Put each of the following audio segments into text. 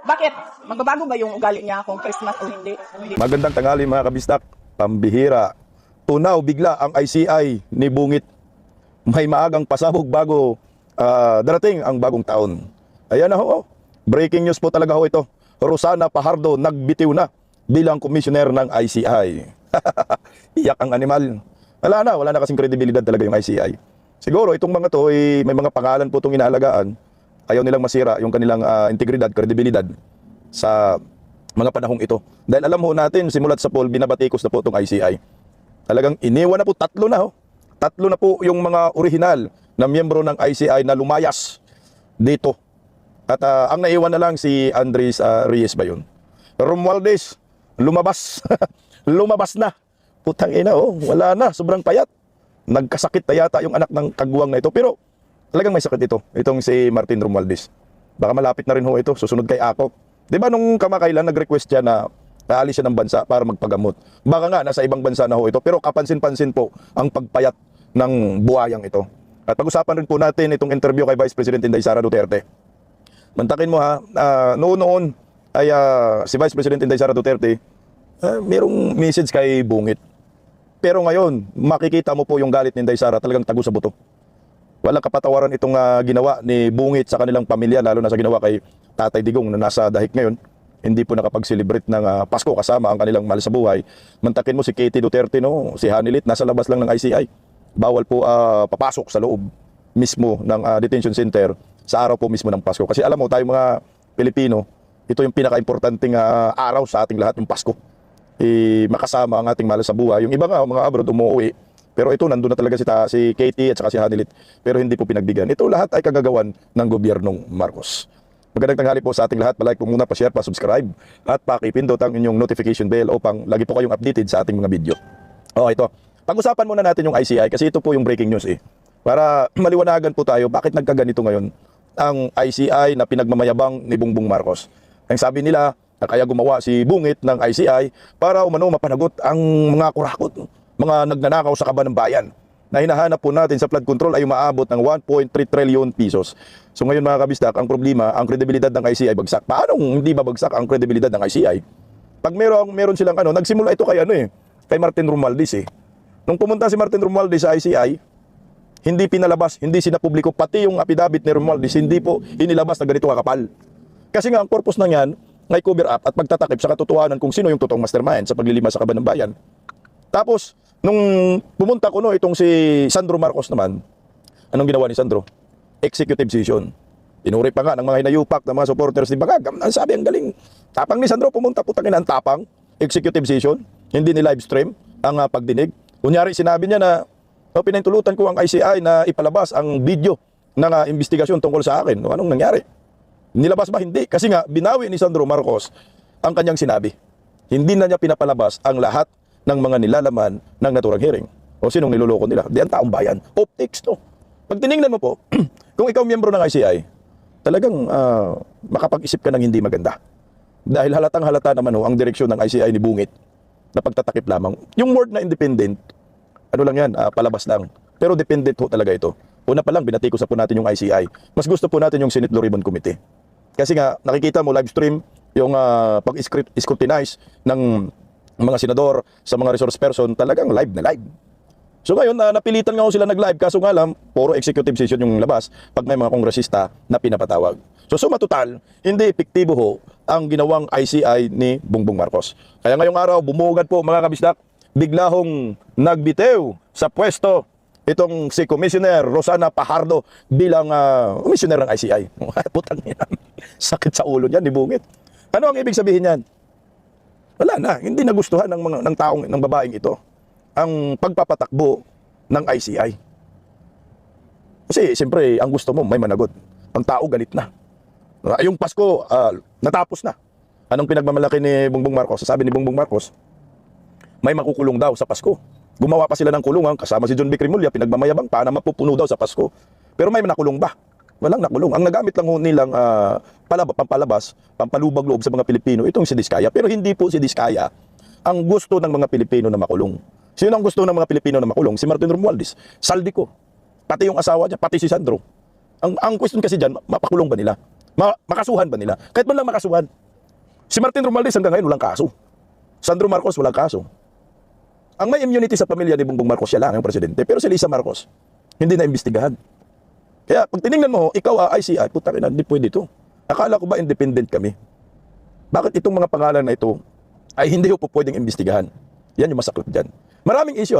Bakit? Magbabago ba yung ugali niya kung Christmas o hindi? Magandang tanghali mga kabistak, pambihira. Tunaw bigla ang ICI ni Bungit. May maagang pasabog bago darating ang bagong taon. Ayan na ho, breaking news po talaga ho ito. Rosana Pajardo nagbitiw na bilang komisyoner ng ICI. Iyak ang animal. Wala na kasing kredibilidad talaga yung ICI. Siguro itong mga to may mga pangalan po itong inaalagaan. Ayaw nilang masira yung kanilang integridad, kredibilidad sa mga panahong ito. Dahil alam ho natin, simulat sa poll, binabatikos na po itong ICI. Talagang iniwan na po, tatlo na po yung mga orihinal na miyembro ng ICI na lumayas dito. At ang naiwan na lang si Andres Reyes ba yun? Romualdez, lumabas. Lumabas na. Putang ina, wala na, sobrang payat. Nagkasakit na yata yung anak ng kagwang na ito. Pero talagang may sakit ito, itong si Martin Romualdez. Baka malapit na rin ho ito, susunod kay Akop. Di ba nung kamakailan nag-request siya na aalis siya ng bansa para magpagamot? Baka nga nasa ibang bansa na ho ito, pero kapansin-pansin po ang pagpayat ng buhayang ito. At pag-usapan rin po natin itong interview kay Vice President Inday Sara Duterte. Mantakin mo ha, noon ay si Vice President Inday Sara Duterte, merong message kay Bungit. Pero ngayon, makikita mo po yung galit ni Inday Sara talagang tago sa buto. Walang kapatawaran itong ginawa ni Bungit sa kanilang pamilya, lalo na sa ginawa kay Tatay Digong na nasa dahig ngayon. Hindi po nakapag-celebrate ng Pasko kasama ang kanilang mahal sa buhay. Mantakin mo si Katie Duterte, no? Si Hanilit, nasa labas lang ng ICI. Bawal po papasok sa loob mismo ng detention center sa araw po mismo ng Pasko. Kasi alam mo, tayo mga Pilipino, ito yung pinaka-importanting araw sa ating lahat, yung Pasko. Makasama ang ating mahal sa buhay. Yung iba nga, mga abroad, umuwi. Pero ito, nandun na talaga si Katie at saka si Hanilit. Pero hindi po pinagbigyan. Ito lahat ay kagagawan ng gobyernong Marcos. Magandang tanghali po sa ating lahat. Palike po muna, pa-share, pa-subscribe. At pakipindot ang inyong notification bell upang lagi po kayong updated sa ating mga video. Ito. Pag-usapan muna natin yung ICI kasi ito po yung breaking news Para maliwanagan po tayo bakit nagkaganito ngayon ang ICI na pinagmamayabang ni Bongbong Marcos. Ang sabi nila, na kaya gumawa si Bungit ng ICI para umano mapanagot ang mga kurakot, mga nagnanakaw sa kaban ng bayan na hinahanap po natin sa flood control ay umaabot ng 1.3 trillion pesos. So ngayon mga kabistak, ang problema, ang kredibilidad ng ICI bagsak. Paano hindi babagsak ang kredibilidad ng ICI? Pag meron silang nagsimula ito kay kay Martin Romualdez Nung pumunta si Martin Romualdez sa ICI, hindi pinalabas, hindi sinapubliko, pati yung affidavit ni Romualdez, hindi po inilabas na ganito kakapal. Kasi nga ang purpose na yan, ngay cover up at pagtatakip sa katotohanan kung sino yung totoong mastermind sa paglilima sa kaban ng bayan. Tapos, nung pumunta ko itong si Sandro Marcos naman, anong ginawa ni Sandro? Executive session. Pinuri pa nga ng mga hinayupak, ng mga supporters ni Bagag. Ang sabi, ang galing. Tapang ni Sandro pumunta, putangin ang tapang. Executive session. Hindi ni live stream ang pagdinig. Kunyari, sinabi niya na pinahintulutan ko ang ICI na ipalabas ang video ng investigasyon tungkol sa akin. Anong nangyari? Nilabas ba? Hindi. Kasi nga, binawi ni Sandro Marcos ang kanyang sinabi. Hindi na niya pinapalabas ang lahat ng mga nilalaman ng naturang hearing. O sinong niloloko nila? Di ang taong bayan. Optics to. Pag tinignan mo po, kung ikaw miyembro ng ICI, talagang makapag-isip ka ng hindi maganda. Dahil halatang halata naman ang direksyon ng ICI ni Bungit na pagtatakip lamang. Yung word na independent, lang yan, palabas lang. Pero dependent ho talaga ito. Una pa lang, binatikos na po natin yung ICI. Mas gusto po natin yung Senate Blue Ribbon Committee. Kasi nga, nakikita mo live stream, yung pag-scrutinize ng mga senador sa mga resource person, talagang live na live. So ngayon, napilitan nga sila nag-live, kaso nga lang, puro executive session yung labas pag may mga kongresista na pinapatawag. So suma total, hindi epektibo ho ang ginawang ICI ni Bongbong Marcos. Kaya ngayong araw, bumugad po mga kabisdak, bigla hong nagbitew sa pwesto itong si Commissioner Rosana Pajardo bilang Commissioner ng ICI. Putang ina. Sakit sa ulo niyan ni Bungit. Ano ang ibig sabihin niyan? Wala na, hindi nagustuhan ng babaeng ito ang pagpapatakbo ng ICI. Kasi siyempre, ang gusto mo may managot. Ang tao galit na. Yung Pasko, natapos na. Anong pinagmamalaki ni Bongbong Marcos? Sabi ni Bongbong Marcos, may makukulong daw sa Pasko. Gumawa pa sila ng kulungan kasama si John B. Cremulya, pinagmamayabang para mapupuno daw sa Pasko. Pero may nakulong ba? Walang nakulong. Ang nagamit lang nilang pampalabas, pampalubag loob sa mga Pilipino, itong si Diskaya. Pero hindi po si Diskaya ang gusto ng mga Pilipino na makulong. Sino ang gusto ng mga Pilipino na makulong? Si Martin Romualdez, Saldico, pati yung asawa niya, pati si Sandro. Ang question kasi dyan, mapakulong ba nila? Makasuhan ba nila? Kahit man lang makasuhan. Si Martin Romualdez hanggang ngayon walang kaso. Sandro Marcos walang kaso. Ang may immunity sa pamilya ni Bongbong Marcos siya lang ang presidente. Pero si Lisa Marcos, hindi na imbestigahan. Kaya pag tinignan mo, ikaw ICI, putang ina, hindi pwede ito. Akala ko ba independent kami? Bakit itong mga pangalan na ito ay hindi po pwedeng imbestigahan? Yan yung masaklap dyan. Maraming issue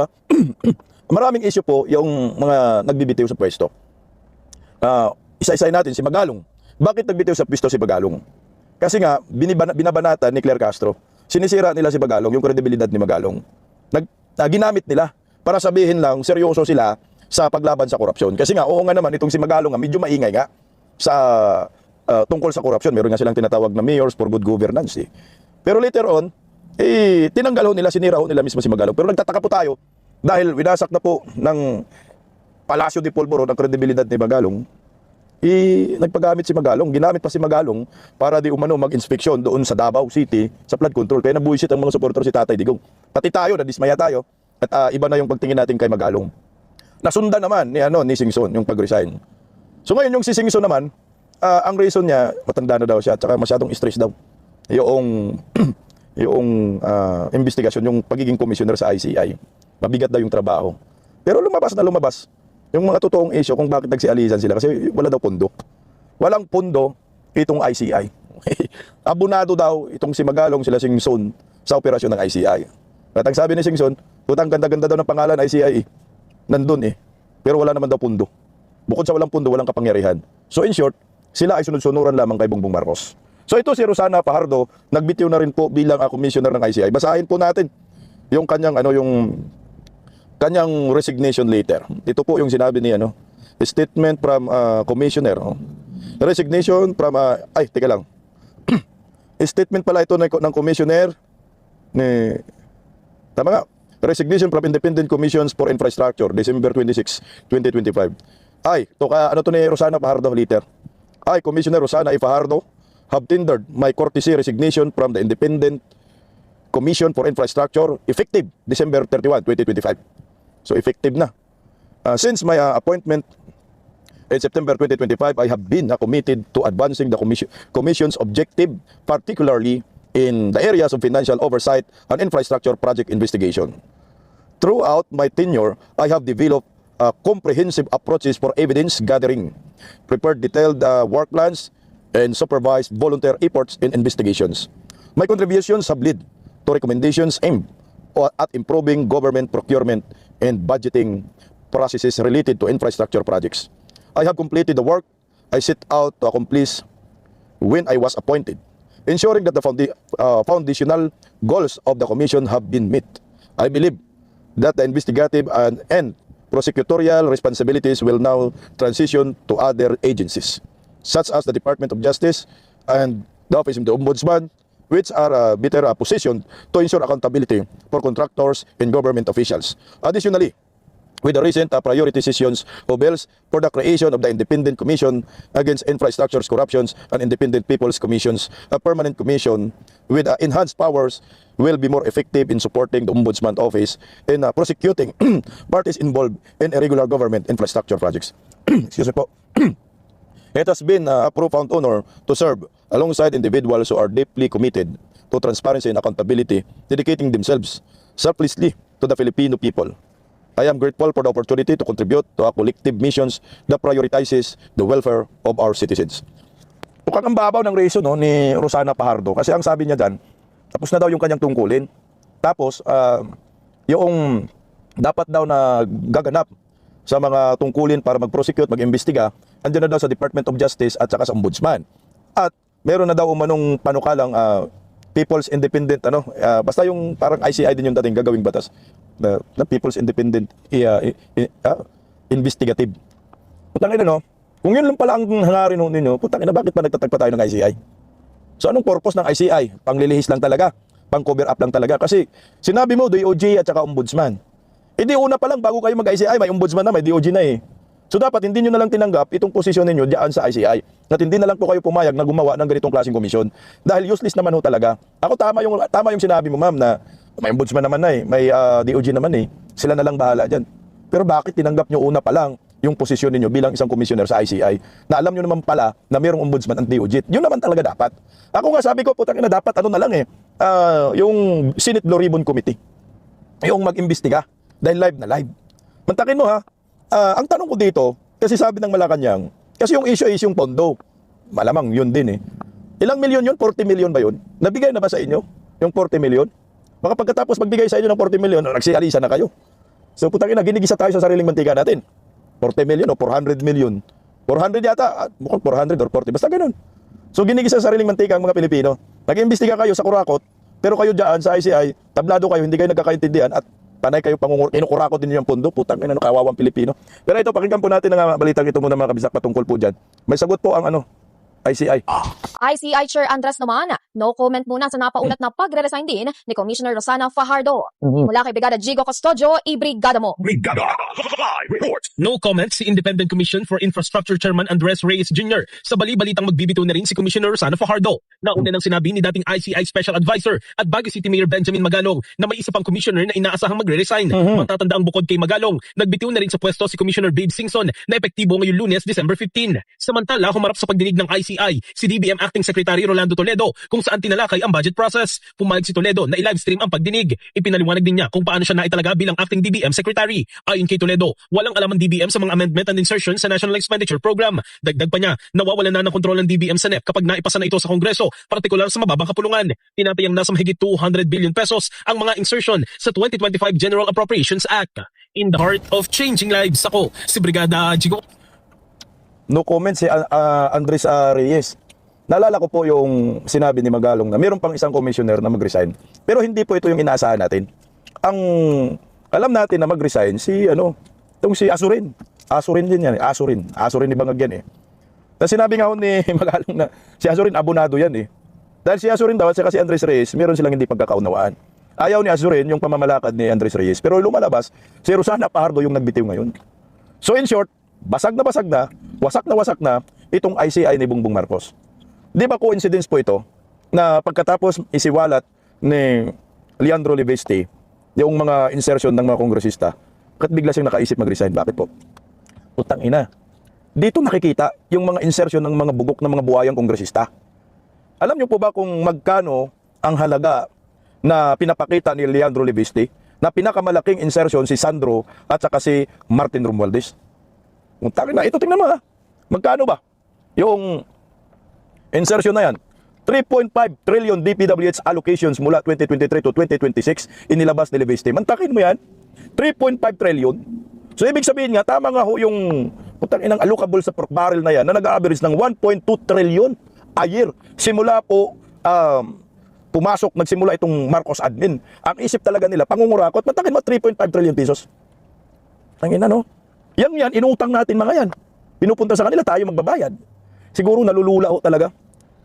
Maraming issue po yung mga nagbibitiw sa pwesto. Isa-isay natin si Magalong. Bakit nagbitiw sa pwesto si Magalong? Kasi nga, binabanatan ni Claire Castro. Sinisira nila si Magalong, yung kredibilidad ni Magalong. Ginamit nila para sabihin lang seryoso sila sa paglaban sa korupsyon. Kasi nga, oo nga naman, itong si Magalong medyo maingay nga sa tungkol sa korupsyon. Meron nga silang tinatawag na mayors for good governance. Pero later on, tinanggal ho nila, sinira ho nila mismo si Magalong. Pero nagtataka po tayo dahil winasak na po ng Palacio de Polvoro ng kredibilidad ni Magalong. Nagpagamit si Magalong, ginamit pa si Magalong para di umano mag-inspeksyon doon sa Davao City sa flood control. Kaya nabuisit ang mga supporter si Tatay Digong. Pati tayo, nadismaya tayo at iba na yung pagtingin natin kay Magalong. Nasundan naman ni Singson yung pag-resign. So ngayon yung si Singson naman, ang reason niya, matanda na daw siya at saka masyadong stress daw. Yung investigasyon, yung pagiging commissioner sa ICI. Mabigat daw yung trabaho. Pero lumabas yung mga totoong issue kung bakit nagsialisan sila kasi wala daw pondo. Walang pondo itong ICI. Abunado daw itong si Magalong sila Singson sa operasyon ng ICI. At ang sabi ni Singson, putang ganda-ganda daw ng pangalan ICI. Nandun Pero wala naman daw pondo. Bukod sa walang pondo, walang kapangyarihan. So in short, sila ay sunod-sunuran lamang kay Bongbong Marcos. So ito si Rosana Fajardo, nagbitiw na rin po bilang commissioner ng ICI. Basahin po natin yung kanyang kanyang resignation letter. Ito po yung sinabi ni statement from commissioner. Resignation from teka lang. Statement pala ito ng commissioner ni tama nga. Resignation from Independent Commissions for Infrastructure, December 26, 2025. Ano to ni Rosana Fajardo letter? Commissioner Rosana Fajardo have tendered my courtesy resignation from the Independent Commission for Infrastructure effective December 31, 2025. So effective na. Since my appointment in September 2025, I have been committed to advancing the Commission's objective, particularly in the areas of financial oversight and infrastructure project investigation. Throughout my tenure, I have developed comprehensive approaches for evidence gathering, prepared detailed work plans, and supervised volunteer efforts in investigations. My contributions have led to recommendations aimed at improving government procurement and budgeting processes related to infrastructure projects. I have completed the work I set out to accomplish when I was appointed, ensuring that the foundational goals of the Commission have been met. I believe that the investigative and prosecutorial responsibilities will now transition to other agencies, such as the Department of Justice and the Office of the Ombudsman, which are better positioned to ensure accountability for contractors and government officials. Additionally, with the recent priority sessions of bills for the creation of the Independent Commission Against Infrastructure Corruptions and Independent People's Commissions, a permanent commission with enhanced powers will be more effective in supporting the Ombudsman Office in prosecuting parties involved in irregular government infrastructure projects. Excuse me po. It has been a profound honor to serve alongside individuals who are deeply committed to transparency and accountability, dedicating themselves selflessly to the Filipino people. I am grateful for the opportunity to contribute to a collective missions that prioritizes the welfare of our citizens. Mukhang ang babaw ng reason ni Rosana Fajardo kasi ang sabi niya dyan, tapos na daw yung kanyang tungkulin. Tapos, yung dapat daw na gaganap sa mga tungkulin para mag-prosecute, mag-imbestiga, andyan na daw sa Department of Justice at saka sa Ombudsman. At meron na daw umanong panukalang People's Independent, basta yung parang ICI din yung dating gagawing batas na People's Independent Investigative. Putang ina kung yun lang pala ang hangarin ninyo, putang ina, bakit pa nagtatagpa tayo ng ICI? So anong purpose ng ICI? Panglilihis lang talaga, pang cover up lang talaga. Kasi sinabi mo, DOJ at saka Ombudsman. Hindi una pa lang, bago kayo mag-ICI, may Ombudsman na, may DOJ na So dapat hindi nyo na lang tinanggap itong posisyon ninyo diyan sa ICI. At hindi na lang po kayo pumayag na gumawa ng ganitong klaseng komisyon. Dahil useless naman talaga. Ako tama yung sinabi mo, ma'am, na may Ombudsman naman na may DOJ naman Sila na lang bahala dyan. Pero bakit tinanggap nyo una pa lang yung posisyon ninyo bilang isang commissioner sa ICI na alam nyo naman pala na mayroong ombudsman at DOJ. Yun naman talaga dapat. Ako nga sabi ko, putang ina, dapat ano na lang yung Senate Blue Ribbon Committee. Yung mag-imbestiga. Dahil live na live. Mantakin mo ha, ang tanong ko dito, kasi sabi ng Malacanang, kasi yung issue is yung pondo. Malamang yun din eh. Ilang milyon yun? 40 million ba yun? Nabigay na ba sa inyo? Yung 40 million? Baka pagkatapos magbigay sa inyo ng 40 million, nagsialisa na kayo. So putang ina, ginigisa tayo sa sariling mantika natin. 40 million o 400 million. 400 yata, mukhang 400 or 40, basta ganun. So ginigisa sa sariling mantika ang mga Pilipino. Nag-iimbestiga kayo sa kurakot, pero kayo dyan sa ICI, tablado kayo, hindi kayo nagkakaintindihan at panay kayo kinukurakot din yung pondo. Putang ina, kawawang Pilipino. Pero ito, pakinggan po natin ang balitang ito muna mga kabisdak patungkol po dyan. May sagot po ang ICI. ICI Chair Andres naman, no comment muna sa napaulat na pagre-resign din ni Commissioner Rosana Fajardo. Mula kay Brigada Jigo Custodio, ibrigada mo. No comments si Independent Commission for Infrastructure Chairman Andres Reyes Jr. Sa bali-balitang magbibito na rin si Commissioner Rosana Fajardo. Nauna nang sinabi ni dating ICI Special Advisor at Baguio City Mayor Benjamin Magalong na may isa pang commissioner na inaasahang magre-resign. Matatandaan bukod kay Magalong, nagbitiw na rin sa pwesto si Commissioner Babe Singson na epektibo ngayong Lunes, December 15. Samantala, humarap sa pagdinig ng ICI si DBM Acting Secretary Rolando Toledo kung saan tinalakay ang budget process. Pumayag si Toledo na i-livestream ang pagdinig. Ipinaliwanag din niya kung paano siya naitalaga bilang Acting DBM Secretary. Ayon kay Toledo, walang alam ang DBM sa mga amendment and insertion sa National Expenditure Program. Dagdag pa niya, nawawalan na ng kontrol ng DBM sa NEP kapag naipasa na ito sa Kongreso, partikular sa mababang kapulungan. Tinatayang nasa mahigit 200 billion pesos ang mga insertion sa 2025 General Appropriations Act. In the heart of changing lives, ako si Brigada Jigo. No comment si Andres Reyes. Naalala ko po yung sinabi ni Magalong na mayroon pang isang commissioner na mag-resign. Pero hindi po ito yung inaasahan natin. Ang alam natin na mag-resign itong si Asurin. Asurin din yan. Asurin ni Bangag yan eh. Na sinabi nga ni Magalong na si Asurin abonado yan eh. Dahil si Asurin daw at si Andres Reyes, meron silang hindi pagkakaunawaan. Ayaw ni Asurin yung pamamalakad ni Andres Reyes. Pero lumalabas, si Rosana Fajardo yung nagbitiw ngayon. So in short, wasak na itong ICI ni Bongbong Marcos. Di ba coincidence po ito na pagkatapos isiwalat ni Leandro Libeste yung mga insertion ng mga kongresista, bakit bigla siyang nakaisip mag-resign? Bakit po? Utang ina. Dito nakikita yung mga insertion ng mga bugok ng mga buhayang kongresista. Alam niyo po ba kung magkano ang halaga na pinapakita ni Leandro Libeste na pinakamalaking insertion si Sandro at saka si Martin Romualdez? Utang ina. Ito tingnan mo ha. Magkano ba? Yung insertion na yan, 3.5 trillion DPWH allocations mula 2023 to 2026 inilabas ni Libeste. Mantakin mo yan, 3.5 trillion. So ibig sabihin nga, tama nga ho yung putang inang allocable sa pork barrel na yan na nag-average ng 1.2 trillion a year. Simula po, nagsimula itong Marcos admin. Ang isip talaga nila, pangungurakot, mantakin mo 3.5 trillion pesos. Ang ina no? Yan, inutang natin mga yan. Pinupunta sa kanila, tayo magbabayad. Siguro nalulula ho talaga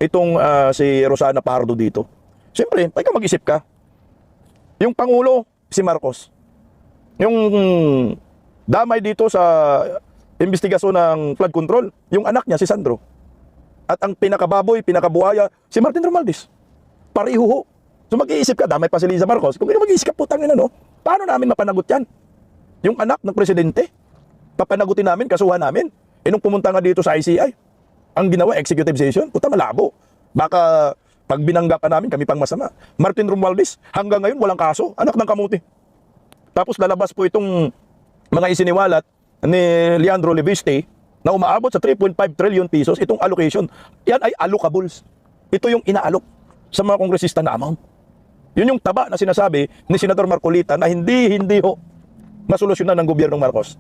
itong si Rosana Fajardo dito. Siyempre, ikaw mag-isip ka. Yung Pangulo, si Marcos. Yung damay dito sa investigasyon ng flood control, yung anak niya, si Sandro. At ang pinakababoy, pinakabuhaya, si Martin Romualdez. Pareho ho. So mag-iisip ka, damay pa si Liza Marcos. Kung mag-iisip ka, putang ina no, paano namin mapanagot yan? Yung anak ng presidente, papanagutin namin, kasuhan namin. Nung pumunta nga dito sa ICI, ang ginawa, executive session, puta malabo. Baka pag binangga ka namin, kami pang masama. Martin Romualdez, hanggang ngayon walang kaso, anak ng kamuti. Tapos lalabas po itong mga isiniwalat ni Leandro Libeste na umaabot sa 3.5 trillion pesos itong allocation. Yan ay allocables. Ito yung inaalok sa mga kongresista na amount. Yun yung taba na sinasabi ni Senador Marcolita na hindi ho masolusyonan ng gobyernong Marcos.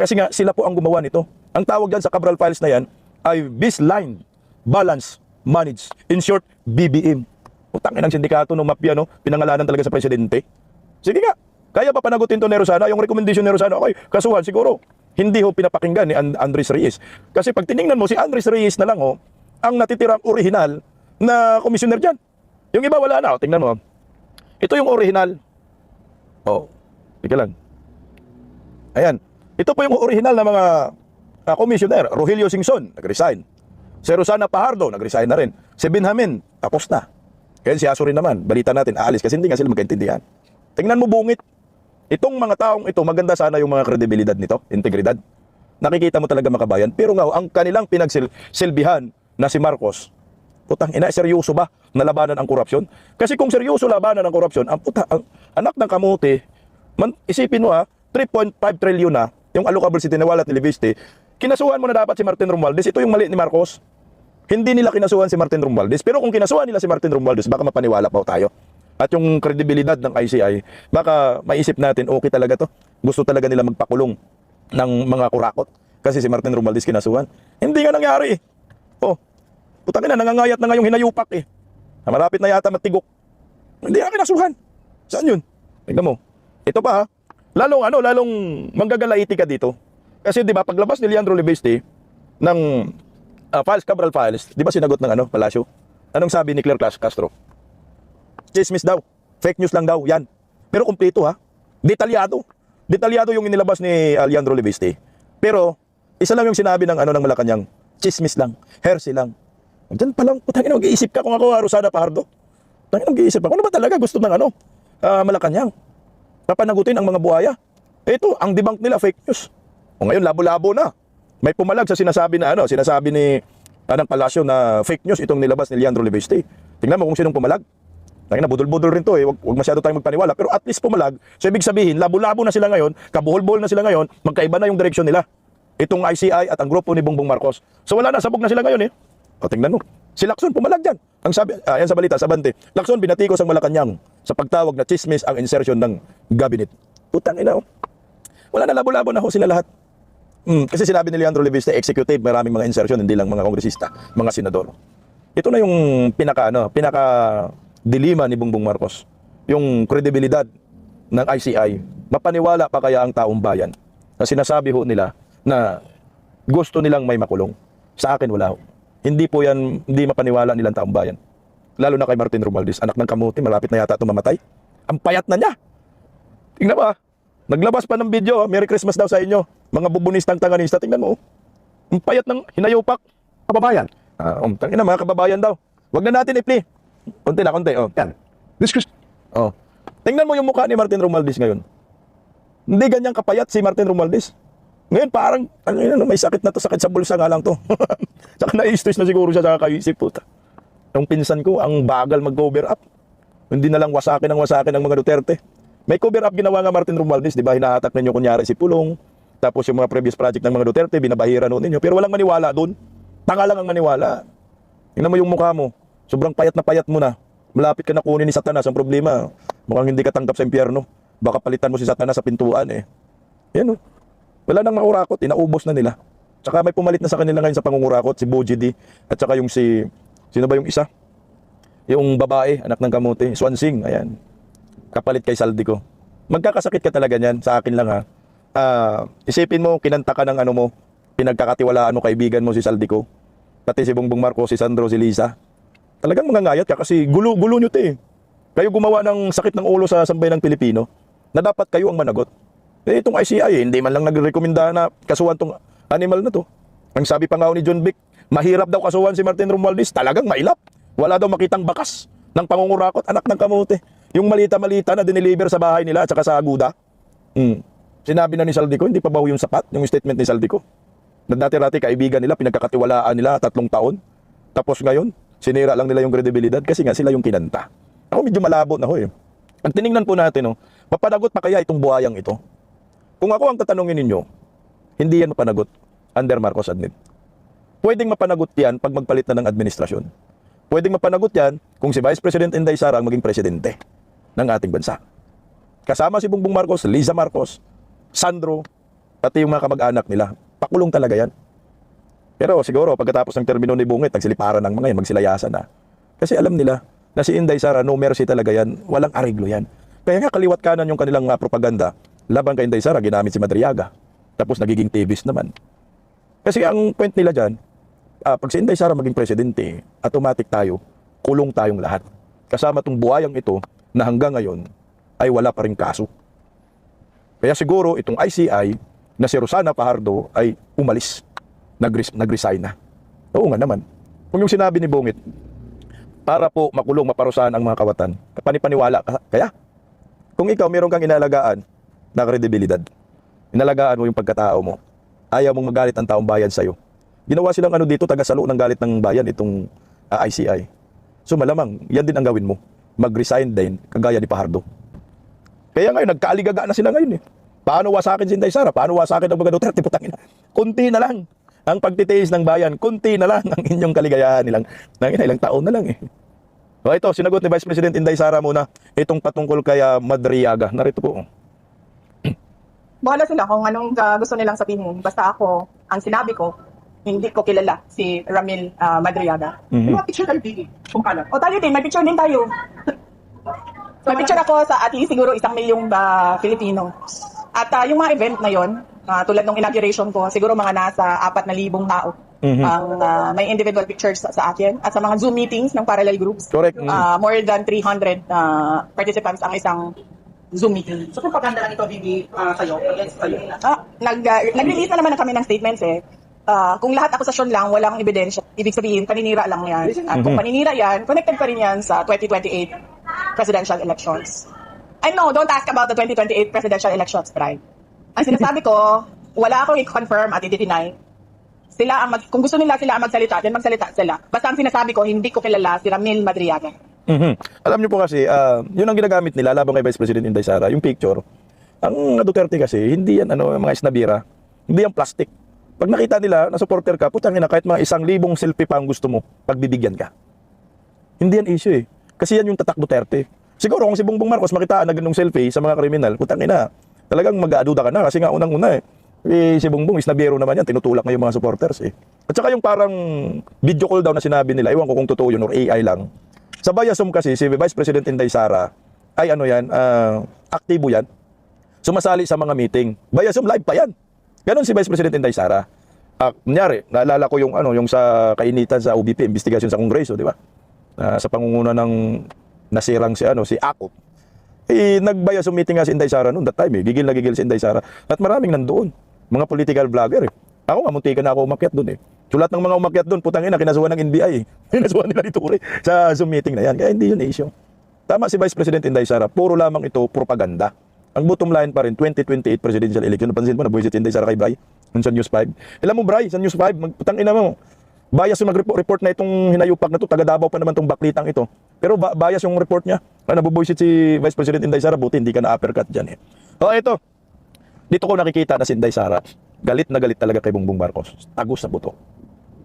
Kasi nga sila po ang gumawa nito. Ang tawag dyan sa Cabral Files na yan ay baseline balance managed. In short, BBM. Utangin ang sindikato ng mafia, no? Pinangalanan talaga sa presidente. Sige nga, kaya pa panagutin to ni Rosana? Yung recommendation ni Rosana, okay, kasuhan siguro. Hindi ho pinapakinggan ni Andres Reyes. Kasi pag tiningnan mo, si Andres Reyes na lang ho, ang natitirang original na commissioner dyan. Yung iba wala na. O, tingnan mo. Ito yung original. Oh, tika lang. Ayan. Ito po yung original na mga commissioner. Rogelio Singson, nag-resign. Si Rosana Fajardo, nag-resign na rin. Si Benjamin, tapos na. Kaya si Asurin naman, balita natin, aalis kasi hindi nga sila magkaintindihan. Tingnan mo bungit. Itong mga taong ito, maganda sana yung mga kredibilidad nito, integridad. nakikita mo talaga makabayan. Pero nga, ang kanilang pinagsilbihan na si Marcos, putang ina, seryoso ba na labanan ang korupsyon? Kasi kung seryoso labanan ang korupsyon, ang anak ng kamote, isipin mo 3.5 trillion na yung allocable si Tiniwala at Televiste, kinasuhan mo na dapat si Martin Romualdez. Ito yung mali ni Marcos. Hindi nila kinasuhan si Martin Romualdez. Pero kung kinasuhan nila si Martin Romualdez, baka mapaniwala pa tayo. At yung kredibilidad ng ICI, baka maisip natin, okay talaga to. Gusto talaga nila magpakulong ng mga kurakot. Kasi si Martin Romualdez kinasuhan. Hindi nga nangyari. Oh, putang ina, nangangayat na nga yung hinayupak eh. Malapit na yata matigok. Hindi nga kinasuhan. Saan yun? Tingnan mo. Ito pa lalong manggagalaiti ka dito. Kasi 'di ba paglabas ni Leandro Lebeste ng files, Cabral files, 'di ba sinagot ng Palacio? Anong sabi ni Claire Castro? Chismis daw. Fake news lang daw 'yan. Pero kumpleto Detalyado. Detalyado yung inilabas ni Leandro Lebeste. Pero isa lang yung sinabi ng ng Malacanang, chismis lang, heresy lang. Diyan pa lang, putang ina, mag-iisip ka kung ako Rosana Fajardo. Putang ina, mag-iisip ako. Ano ba talaga gusto ng Malacanang? Papanagutin ang mga buhaya. Ito, ang debunk nila, fake news. O ngayon, labo-labo na. May pumalag sa sinasabi ni ng Palacio na fake news itong nilabas ni Leandro Lebeste. Tingnan mo kung sinong pumalag. Tangina, budol-budol rin to Wag masyado tayong magpaniwala. Pero at least pumalag. So ibig sabihin, labo-labo na sila ngayon, kabuhol-buhol na sila ngayon, magkaiba na yung direksyon nila. Itong ICI at ang grupo ni Bongbong Marcos. So wala na, sabog na sila ngayon O tingnan mo. Si Lacson pumalag dyan. Ang sabi, yan sa balita, sa bante. Lacson binatikos ang Malacanang sa pagtawag na chismis ang insertion ng cabinet. Putang ina Wala na, labo-labo na sila lahat. Kasi sinabi ni Leandro Lebeste, executive, maraming mga insertion, hindi lang mga kongresista, mga senador. Ito na yung pinaka dilema ni Bongbong Marcos. Yung kredibilidad ng ICI. Mapaniwala pa kaya ang taong bayan na sinasabi nila na gusto nilang may makulong. Sa akin wala Hindi po yan, hindi mapaniwala nilang taong bayan. Lalo na kay Martin Romualdez, anak ng kamote, malapit na yata mamatay. Ang payat na niya. Tingnan ba? Naglabas pa ng video, Merry Christmas daw sa inyo. Mga bubunistang tanganista, tingnan mo. Ang payat ng hinayupak. Kababayan. Tingnan mga kababayan daw. Wag na natin i-play. Konti. Yan. Discuss. Tingnan mo yung mukha ni Martin Romualdez ngayon. Hindi ganyang kapayat si Martin Romualdez. Ngayon parang, may sakit na to, sakit sa bulsa nga lang to. Saka na-stress na siguro siya sa kakaisip puta. Yung pinsan ko, ang bagal mag-cover up. Hindi na lang wasakin ang mga Duterte. May cover up ginawa nga Martin Romualdez, di ba? Hinahatak ninyo kunyari si Pulong. Tapos yung mga previous project ng mga Duterte, binabahira noon ninyo. Pero walang maniwala doon. Tanga lang ang maniwala. Tingnan mo yung mukha mo. Sobrang payat mo na. Malapit ka na kunin ni Satanas. Ang problema, mukhang hindi ka tanggap sa impyerno. Baka palitan mo si Satanas sa pintuan Yan Wala nang makurakot, inaubos na nila. Tsaka may pumalit na sa kanila ngayon sa pangungurakot, si Boji D. At tsaka yung sino ba yung isa? Yung babae, anak ng kamote, Swansing, ayan. Kapalit kay Saldico. Magkakasakit ka talaga niyan, sa akin lang isipin mo, kinanta ka ng pinagkakatiwalaan mo, kaibigan mo si Saldico. Pati si Bongbong Marcos, si Sandro, si Liza. Talagang mangangayat ka kasi gulo nyo Kayo gumawa ng sakit ng ulo sa sambayan ng Pilipino na dapat kayo ang managot. Itong ICI, hindi man lang nagrekomenda na kasuhan tong animal na to. Ang sabi pa nga ni John Vic, mahirap daw kasuhan si Martin Romualdez. Talagang mailap. Wala daw makitang bakas ng pangungurakot, anak ng kamote. Yung malita-malita na dineliver sa bahay nila at saka sa aguda. Sinabi na ni Saldico, hindi pa ba yung sapat, yung statement ni Saldico? Na dati-rati kaibigan nila, pinagkakatiwalaan nila 3 taon. Tapos ngayon, sinira lang nila yung kredibilidad kasi nga sila yung kinanta. Ako medyo malabo na Ang tiningnan po natin, mapanagot pa kaya itong buhayang ito? Kung ako ang tatanungin ninyo, hindi yan mapanagot under Marcos admin. Pwedeng mapanagot yan pag magpalit na ng administrasyon. Pwedeng mapanagot yan kung si Vice President Inday Sara ang maging presidente ng ating bansa. Kasama si Bongbong Marcos, Liza Marcos, Sandro, pati yung mga kamag-anak nila. Pakulong talaga yan. Pero siguro pagkatapos ng termino ni Bungit, nagsiliparan ng mga yan, magsilayasan na. Kasi alam nila na si Inday Sara, no mercy talaga yan, walang ariglo yan. Kaya nga kaliwat kanan yung kanilang propaganda. Laban kay Inday Sara, ginamit si Madriaga. Tapos nagiging TVs naman. Kasi ang point nila dyan, pag si Inday Sara maging presidente, automatic tayo, kulong tayong lahat. Kasama tong buhayang ito na hanggang ngayon ay wala pa rin kaso. Kaya siguro itong ICI na si Rosana Fajardo ay umalis. Nag-resign na. Oo nga naman. Kung yung sinabi ni Bungit, para po makulong, maparusahan ang mga kawatan, panipaniwala ka. Kaya, kung ikaw meron kang inalagaan na kredibilidad, inalagaan mo yung pagkatao mo, ayaw mong magalit ang taong bayan sa'yo. Ginawa silang ano dito, taga-salo ng galit ng bayan itong ICI. So malamang, yan din ang gawin mo. Mag-resign din, kagaya ni Fajardo. Kaya ngayon, nagkaaligaga na sila ngayon eh. Paano wasakin si Inday Sara? Paano wasakin ang mga Duterte? Putangin na. Kunti na lang ang pagtitiis ng bayan. Kunti na lang ang inyong kaligayahan nilang. Ilang taon na lang eh. O ito, sinagot ni Vice President Inday Sara muna itong patungkol kay Madriaga. Narito po. Bahala sila kung anong gusto nilang sabihin. Basta ako, ang sinabi ko, hindi ko kilala si Ramil Madriaga. Mhm. May picture tayo, Bibi. Kung paano. O tayo din, may picture din tayo. May picture ako sa ating siguro 1 milyong Filipino. At yung mga event na yon, tulad ng inauguration ko, siguro mga nasa 4,000 tao. Ang may individual pictures sa akin. At sa mga Zoom meetings ng parallel groups, Correct. more than 300 participants ang isang Zoom meeting. So, propaganda lang ito, Bibi, sa'yo, against sa'yo. Nag-release na naman kami ng statements eh. Kung lahat akusasyon lang, walang ebidensya, ibig sabihin, paninira lang yan. At kung paninira yan, connected pa rin yan sa 2028 presidential elections. And no, don't ask about the 2028 presidential elections, Brian. Ang sinasabi ko, wala akong i-confirm at i-deny. Kung gusto nila sila ang magsalita, then magsalita sila. Basta ang sinasabi ko, hindi ko kilala si Ramil Madriaga. Alam niyo po kasi, yun ang ginagamit nila laban kay Vice President Inday Sara, yung picture. Ang Duterte kasi, hindi yan mga isnabira, hindi yan plastic. Pag nakita nila na supporter ka, putangin na kahit mga 1,000 selfie pa ang gusto mo, pagbibigyan ka. Hindi yan issue eh. Kasi yan yung tatak Duterte. Siguro kung si Bongbong Marcos makitaan na ganung selfie sa mga kriminal, putangin na, talagang mag-aaduda ka na kasi nga unang-una si Bongbong isnabiro naman yan, tinutulak na yung mga supporters eh. At saka yung parang video call daw na sinabi nila, iwan ko kung totoo yun or AI lang. Sa Bayasum kasi, si Vice President Inday Sara, ay aktibo yan. Sumasali sa mga meeting. Bayasum live pa yan. Ganon si Vice President Inday Sara. Kunyari, naalala ko yung sa kainitan sa OBP, investigasyon sa Kongreso, di ba? Sa pangunguna ng nasirang si Akop. Nagbayasum meeting nga si Inday Sara noon that time eh. Gigil na gigil si Inday Sara. At maraming nandoon. Mga political vlogger eh. Ako nga, muntikan na ako umakyat doon eh. So lahat ng mga umakyat doon, putangin na, kinasuhan ng NBI eh. Kinasuhan nila ni Ture sa Zoom meeting na yan. Kaya hindi yun issue. Tama si Vice President Inday Sara, puro lamang ito propaganda. Ang bottom line pa rin, 2028 presidential election. Napansin mo, nabuhisit si Inday Sara kay Bray. Sa News 5. Alam mo, Bray, sa News 5, putangin na mo. Bias yung mag-report na itong hinayupak na to, taga Davao pa naman itong baklitang ito. Pero bias yung report niya. Nabubuisit si Vice President Inday Sara, buti hindi ka na-uppercut dyan eh. O ito, dito ko nakikita na si Inday Sara, galit na galit talaga kay Bongbong Marcos. Tagus sa buto.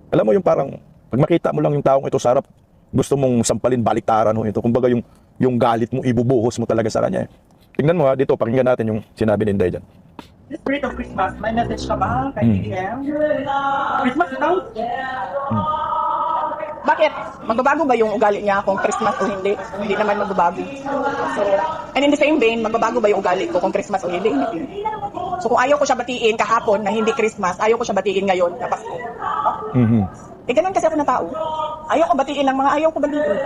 Alam mo yung parang, pag makita mo lang yung taong ito sarap, gusto mong sampalin baliktaran ho ito. Kumbaga yung galit mo, ibubuhos mo talaga sa kanya eh. Tingnan mo dito, pakinggan natin yung sinabi ni Inday dyan. The spirit of Christmas, may message ka ba kay BBM? Christmas daw? Bakit? Magbabago ba yung ugali niya kung Christmas o hindi? Hindi naman magbabago. So, and in the same vein, magbabago ba yung ugali ko kung Christmas o hindi? Hindi. So kung ayaw ko siya batiin kahapon na hindi Christmas, ayaw ko siya batiin ngayon na Pasko. Ganun kasi ako na tao. Ayaw ko batiin ng mga ayaw ko batiin.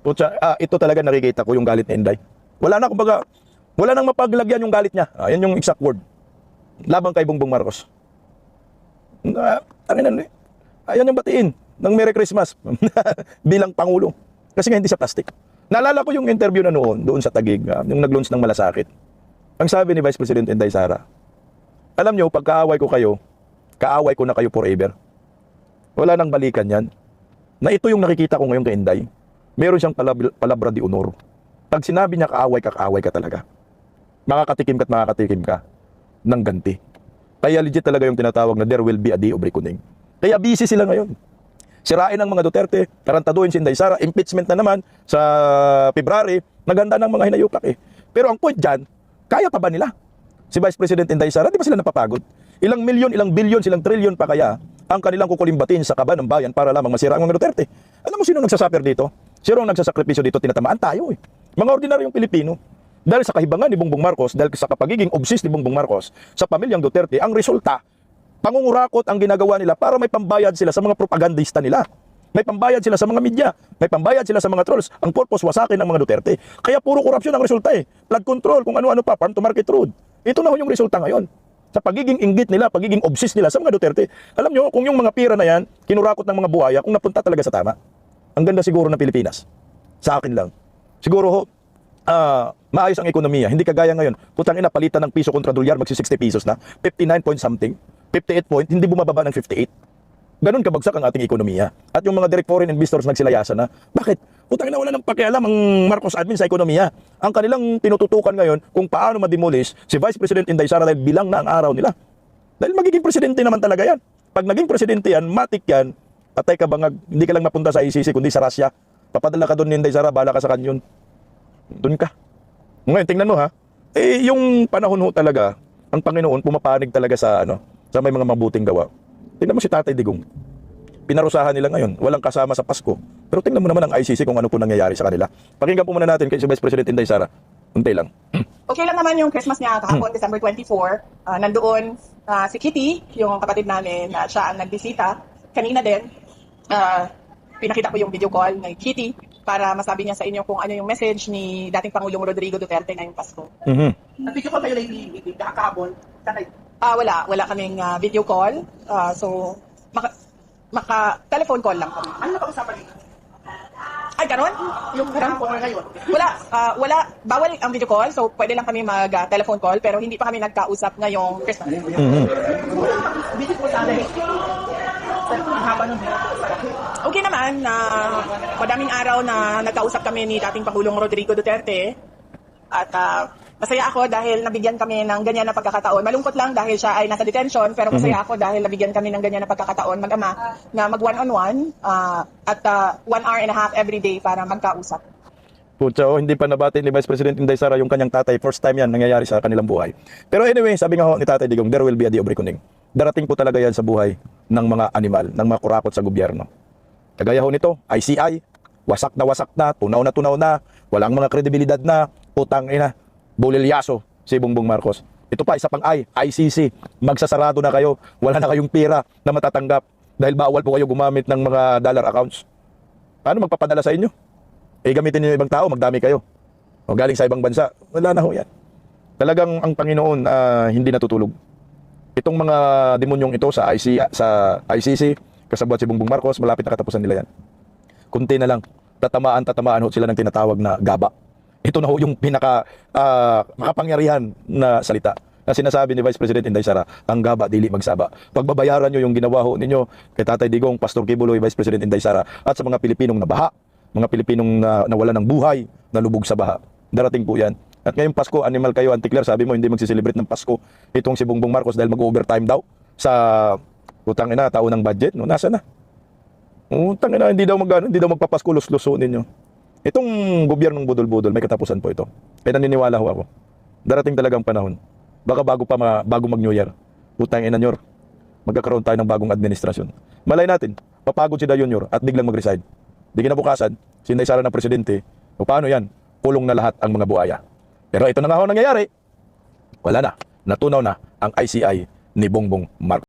Putsa, ito talaga nakikita ko yung galit ni Inday. Wala na, kumbaga, wala nang mapaglagyan yung galit niya. Yan yung exact word. Laban kay Bongbong Marcos. Ayan yung batiin ng Merry Christmas bilang Pangulo. Kasi nga hindi siya plastic. Naalala ko yung interview na doon sa Taguig, yung nag-launch ng Malasakit. Ang sabi ni Vice President Inday Sara, alam nyo, pag kaaway ko kayo, kaaway ko na kayo forever. Wala nang balikan yan. Na ito yung nakikita ko ngayon kay Inday. Meron siyang palabra di honor. Pag sinabi niya kaaway ka talaga. Makakatikim ka at makakatikim ka ng ganti. Kaya legit talaga yung tinatawag na there will be a day of reckoning. Kaya busy sila ngayon. Sirain ang mga Duterte, tarantaduhin si Inday Sara, impeachment na naman sa February, naganda ng mga hinayupak eh. Pero ang point dyan, kaya pa ba nila? Si Vice President Inday Sara, di ba sila napapagod? Ilang milyon, ilang bilyon, silang trilyon pa kaya ang kanilang kukulimbatin sa kaba ng bayan para lamang masira ang mga Duterte. Alam mo sino nagsasuffer dito? Sino ang nagsasakripisyo dito? Tinatamaan tayo eh. Mga ordinaryong Pilipino. Dahil sa kahibangan ni Bongbong Marcos, dahil sa kapagiging obsessed ni Bongbong Marcos sa pamilyang Duterte, ang resulta, pangungurakot ang ginagawa nila para may pambayad sila sa mga propagandista nila. May pambayad sila sa mga media. May pambayad sila sa mga trolls. Ang purpose, wasakin ng mga Duterte. Kaya puro korupsyon ang resulta eh. Flood control, kung ano-ano pa, farm to market road. Ito na yung resulta ngayon. Sa pagiging inggit nila, pagiging obsessed nila sa mga Duterte. Alam nyo, kung yung mga pira na yan, kinurakot ng mga buhaya, kung napunta talaga sa tama, ang ganda siguro ng Pilipinas. Sa akin lang. Siguro ho, maayos ang ekonomiya. Hindi kagaya ngayon. Putang ina, palitan ng piso kontra dolyar, magsi 60 pesos na. 59 point something. 58 point, hindi bumababa ng 58. Ganun kabagsak ang ating ekonomiya. At yung mga direct foreign investors nagsilayasan na. Bakit? Utang na wala ng pakialam ang Marcos admin sa ekonomiya. Ang kanilang tinututukan ngayon kung paano ma-demolish si Vice President Inday Sara dahil bilang na ang araw nila. Dahil magiging presidente naman talaga yan. Pag naging presidente yan, matik yan, patay ka bangag, hindi ka lang mapunta sa ICC kundi sa Russia. Papadala ka doon ni Inday Sara, bala ka sa kanyon. Doon ka. Ngayon, tingnan mo ha. Yung panahon ho talaga, ang Panginoon pumapanig talaga sa sa may mga mabuting gawa. Tingnan mo si Tatay Digong. Pinarusahan nila ngayon. Walang kasama sa Pasko. Pero tingnan mo naman ang ICC kung ano po nangyayari sa kanila. Pakinggan po muna natin kay si Vice President Inday Sara. Unti lang. Okay lang naman yung Christmas niya kahapon, December 24. Nandoon si Kitty, yung kapatid namin, siya ang nagbisita. Kanina din, pinakita ko yung video call ng Kitty para masabi niya sa inyo kung ano yung message ni dating Pangulong Rodrigo Duterte ngayong Pasko. Nag-video call kayo lately, kahapon. Sanay. Wala kaming video call. So, telephone call lang kami. Ano na pag-usapan dito? Ay, ganon? Yung kahapon ngayon. Wala. Bawal ang video call. So, pwede lang kami mag-telephone call. Pero hindi pa kami nagkausap ngayong Christmas. Video call sana eh. Ang haba ng video call. Okay naman na madaming araw na nagkausap kami ni dating Pangulong Rodrigo Duterte. At masaya ako dahil nabigyan kami ng ganyan na pagkakataon. Malungkot lang dahil siya ay nasa detention, pero masaya ako dahil nabigyan kami ng ganyan na pagkakataon mag-ama na mag one-on-one at 1 hour and a half every day para magkausap. Pucha, hindi pa nabati ni Vice President Inday Sara yung kanyang tatay. First time yan nangyayari sa kanilang buhay. Pero anyway, sabi nga ho ni Tatay Digong, there will be a day of reckoning. Darating po talaga yan sa buhay ng mga animal, ng mga kurakot sa gobyerno. Kagaya ho nito, ICI, wasak na, tunaw na, walang mga kredibilidad na, utang ina, bulilyaso si Bongbong Marcos. Ito pa, isa pang ICC, magsasarado na kayo, wala na kayong pera na matatanggap dahil bawal po kayo gumamit ng mga dollar accounts. Paano magpapadala sa inyo? Gamitin niyo ibang tao, magdami kayo. O galing sa ibang bansa, wala na ho yan. Talagang ang Panginoon hindi natutulog. Itong mga demonyong ito sa ICC, kasabwat si Bongbong Marcos, malapit na katapusan nila yan. Kunti na lang, tatamaan ho sila ng tinatawag na gaba. Ito na ho yung makapangyarihan na salita na sinasabi ni Vice President Inday Sara, ang gaba dili magsaba. Pagbabayaran nyo yung ginawa ho ninyo kay Tatay Digong, Pastor Kibuloy, Vice President Inday Sara, at sa mga Pilipinong nabaha, mga Pilipinong nawala ng buhay, nalubog sa baha. Darating po yan. At ngayong Pasko, animal kayo, Antikler, sabi mo hindi magsiselebrate ng Pasko itong si Bongbong Marcos dahil mag-overtime daw sa utang ina, taon ng budget. No, nasa na? Utang ina, hindi daw magpapasko, lusluso ninyo. Itong gobyernong budol-budol, may katapusan po ito. Kaya naniniwala ho ako. Darating talagang panahon. Baka bago mag-New Year. Utang ina nyor. Magkakaroon tayo ng bagong administrasyon. Malay natin, papagod si Dayon Nyor at biglang mag-resign. Di kinabukasan, si Inday Sara ng presidente. O paano yan? Kulong na lahat ang mga buaya. Pero ito na nga ho nangyayari. Wala na. Natunaw na ang ICI ni Bongbong Marcos.